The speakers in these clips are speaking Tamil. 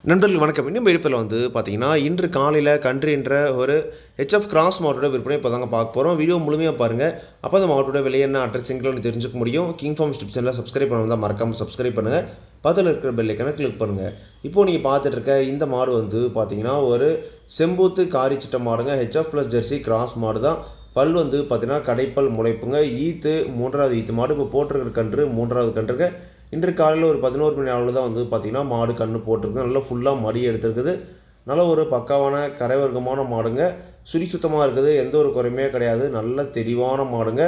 நண்பர்கள் வணக்கம். இன்னும் விழுப்பில் பார்த்தீங்கன்னா, இன்று காலையில கன்று என்ற ஒரு ஹெச்எஃப் கிராஸ் மாட்டோட விற்பனை இப்போ தாங்க பார்க்க போறோம். வீடியோ முழுமையா பாருங்க. அப்போ அந்த மாட்டோட விலை என்ன, அட்ரஸிங்லாம் தெரிஞ்சுக்க முடியும். கிங் ஃபார்ம் யூடியூப் சேனலை சப்ஸ்கிரைப் பண்ணாம மறக்காம சப்ஸ்கிரைப் பண்ணுங்க. பக்கத்துல இருக்கிற பெல் ஐகானை கிளிக் பண்ணுங்க. இப்போ நீங்க பார்த்துட்டு இருக்க இந்த மாடு பார்த்தீங்கன்னா, ஒரு செம்பூத்து காரிச்சிட்ட மாடுங்க. ஹெச்எஃப் பிளஸ் ஜெர்சி கிராஸ் மாடு தான். பல் பார்த்தீங்கன்னா, கடைப்பல் முளைப்புங்க. ஈத்து 3வது ஈத்து மாடு. இப்போ போட்டிருக்கிற கன்று 3வது கன்றுங்க. இன்று காலையில் ஒரு 11 மணி அளவில் தான் பார்த்தீங்கன்னா மாடு கன்று போட்டிருக்கு. நல்லா ஃபுல்லாக மடி எடுத்துருக்குது. நல்ல ஒரு பக்காவான கரைவர்க்கமான மாடுங்க. சுழி சுத்தமாக இருக்குது. எந்த ஒரு குறையுமே கிடையாது. நல்ல தெளிவான மாடுங்க.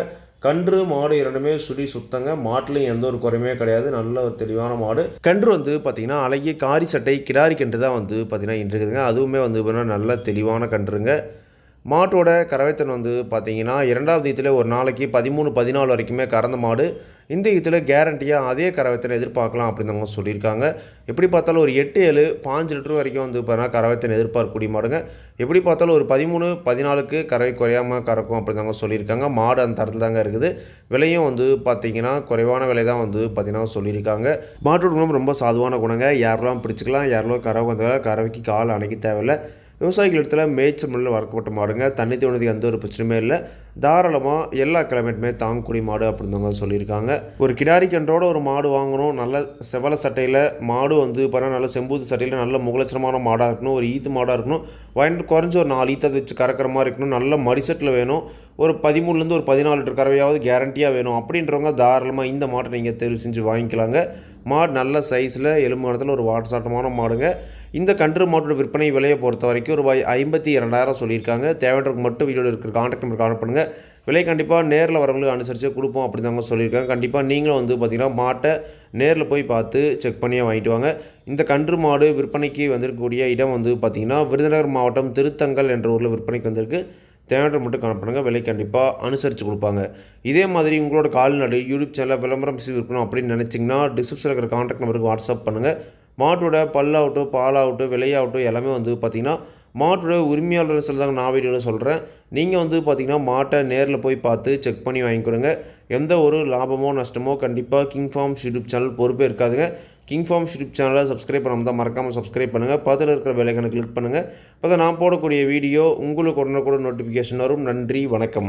கன்று மாடு இரண்டுமே சுழி சுத்தங்க. மாட்டிலையும் எந்த ஒரு குறையுமே கிடையாது. நல்ல ஒரு தெளிவான மாடு. கன்று பார்த்தீங்கன்னா அழகிய காரி சட்டை கிடாரி கன்று தான் பார்த்தீங்கன்னா இன்று இருக்குதுங்க. அதுவுமே பார்த்தீங்கன்னா நல்ல தெளிவான கன்றுங்க. மாட்டோட கறவைத்தன் பார்த்தீங்கன்னா 2வது ஈத்தில் ஒரு நாளைக்கு 13, 14 வரைக்குமே கறந்த மாடு. இந்த ஈத்தில் கேரண்டியாக அதே கறவைத்தனை எதிர்பார்க்கலாம் அப்படின்னு அவங்க சொல்லியிருக்காங்க. எப்படி பார்த்தாலும் ஒரு 8, 7, 5 லிட்டர் வரைக்கும் பார்த்தீங்கன்னா கறவைத்தனை எதிர்பார்க்கக்கூடிய மாடுங்க. எப்படி பார்த்தாலும் ஒரு 13, 14க்கு கறவை குறையாமல் கறக்கும் அப்படின்னு அவங்க சொல்லியிருக்காங்க. மாடு அந்த தரத்தில் தாங்க இருக்குது. விலையும் பார்த்தீங்கன்னா குறைவான விலை தான் பார்த்தீங்கன்னா சொல்லியிருக்காங்க. மாட்டோட குணம் ரொம்ப சாதுவான குணங்க. யாரெல்லாம் பிடிச்சிக்கலாம், யாரெல்லாம் கறவை வந்தாலும் கறவைக்கு கால் அணைக்க தேவையில்லை. விவசாயிகள் இடத்துல மேய்ச்சல் முறையில் வளர்க்கப்பட்ட மாடுங்க. தண்ணி தோணுறதுக்கு எந்த ஒரு பிரச்சனையுமே இல்லை. தாராளமாக எல்லா கிளைமேட்டுமே தாங்கக்கூடிய மாடு அப்படின்னு சொல்லியிருக்காங்க. ஒரு கிடாரி கன்றோட ஒரு மாடு வாங்கணும். நல்ல செவல சட்டையில் மாடு பார்த்தீங்கன்னா நல்ல செம்பூத்து சட்டையில் நல்ல முகலட்சணமான மாடாக இருக்கணும். ஒரு ஈத்து மாடாக இருக்கணும். குறைஞ்ச ஒரு 4 ஈத்தை வச்சு கறக்கிற மாதிரி இருக்கணும். நல்ல மடிசெட்டில் வேணும். ஒரு 13லேருந்து ஒரு 14 லிட்டர் கறவையாவது கேரண்டியாக வேணும். அப்படின்றவங்க தாராளமாக இந்த மாட்டை நீங்கள் தேர்வு செஞ்சு வாங்கிக்கலாங்க. மாடு நல்ல சைஸில் எலும்பு இடத்துல ஒரு வாட்டசாட்டமான மாடுங்க. இந்த கன்று மாட்டோட விற்பனை விலையை பொறுத்த வரைக்கும் ரூபாய் 52,000 சொல்லியிருக்காங்க. தேவைன்றவங்க மட்டும் வீடியோவில் இருக்கிற கான்டாக்ட் நம்பர் கான்டாக்ட் பண்ணுங்கள். விலை கண்டிப்பாக நேரில் வரவங்களுக்கு அனுசரித்து கொடுப்போம் அப்படி தாங்க சொல்லியிருக்காங்க. கண்டிப்பாக நீங்களும் பார்த்தீங்கன்னா மாட்டை நேரில் போய் பார்த்து செக் பண்ணியே வாங்கிட்டு வாங்க. இந்த கன்று மாடு விற்பனைக்கு வந்திருக்கக்கூடிய இடம் பார்த்தீங்கன்னா விருதுநகர் மாவட்டம் திருத்தங்கல் என்ற ஊரில் விற்பனைக்கு வந்திருக்கு. தேவையான மட்டும் காணப்படுங்க. விலை கண்டிப்பாக அனுசரித்து கொடுப்பாங்க. இதே மாதிரி உங்களோட கால்நடை யூடியூப் சேனலில் விளம்பரம் இருக்கணும் அப்படின்னு நினச்சிங்கன்னா டிஸ்கிரிப்ஷனில் இருக்கிற கான்டாக்ட் நம்பருக்கு வாட்ஸ்அப் பண்ணுங்கள். மாட்டோட பல்லாகட்டும், பாலாகட்டும், விலையாகட்டும் எல்லாமே பார்த்தீங்கன்னா மாட்டோட உரிமையாளர் சொல்லுதாங்க. நான் வீடியோவில் சொல்கிறேன். நீங்கள் பார்த்தீங்கன்னா மாட்டை நேரில் போய் பார்த்து செக் பண்ணி வாங்கிக்கொடுங்க. எந்த ஒரு லாபமோ நஷ்டமோ கண்டிப்பாக கிங் ஃபார்ம்ஸ் யூடியூப் சேனல் பொறுப்பே இருக்காதுங்க. கிங் ஃபார்ம்ஸ் யூடியூப் சேனலை சப்ஸ்கிரைப் பண்ணாமல் தான் மறக்காமல் சப்ஸ்கிரைப் பண்ணுங்கள். பக்கத்தில் இருக்கிற பெல் ஐகானை கிளிக் பண்ணுங்கள். அப்போ தான் நான் போடக்கூடிய வீடியோ உங்களுக்கு உடனுக்குடன் நோட்டிஃபிகேஷன் வரும். நன்றி, வணக்கம்.